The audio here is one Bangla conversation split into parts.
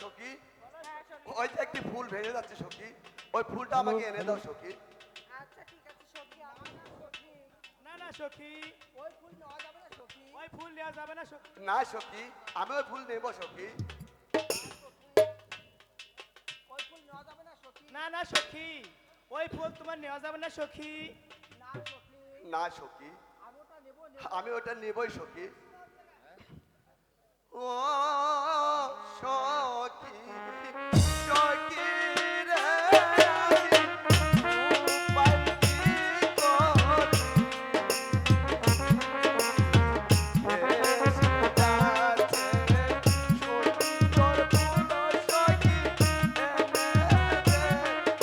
সখী ওই যে একটি ফুল ভেঙে যাচ্ছে সখী, ওই ফুলটা আমাকে এনে দাও সখী। আচ্ছা ঠিক আছে সখী, আমি না সখী, না না সখী, ওই ফুল নেওয়া যাবে না সখী। ওই ফুল নেওয়া যাবে না সখী। না সখী, আমি ওই ফুল নেব সখী। ওই ফুল নেওয়া যাবে না সখী। না না সখী, ওই ফুল তোমার নেওয়া যাবে না সখী। না সখী, না সখী, আমি ওটা নেব। আমি ওটা নেবই সখী। ও সখী সখী রে, আমি উপায় কি করি? ভেসে যাচ্ছে সুন্দর ফুল সখী, এনে দে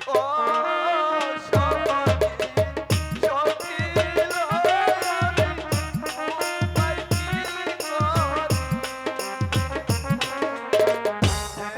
ও সখী সখী রে, আমি উপায় কি করি? হ্যাঁ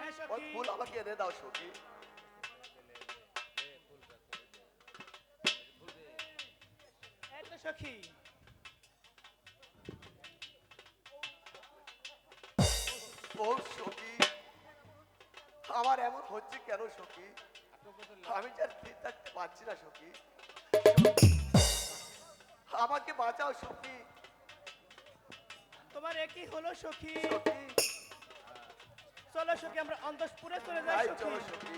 ওই সখী, ফুল আমাকে এনে দাও সখী। এই তো সখী। ও সখী, আমার এমন হচ্ছে কেন সখী? আমি যে আর স্থির থাকতে পারছি না সখী। আমাকে বাঁচাও সখী। তোমার একই হলো সখী। সখী, চলো সখী, আমরা অন্তঃপুরে চলে যাই তাই সখী। চলো সখী।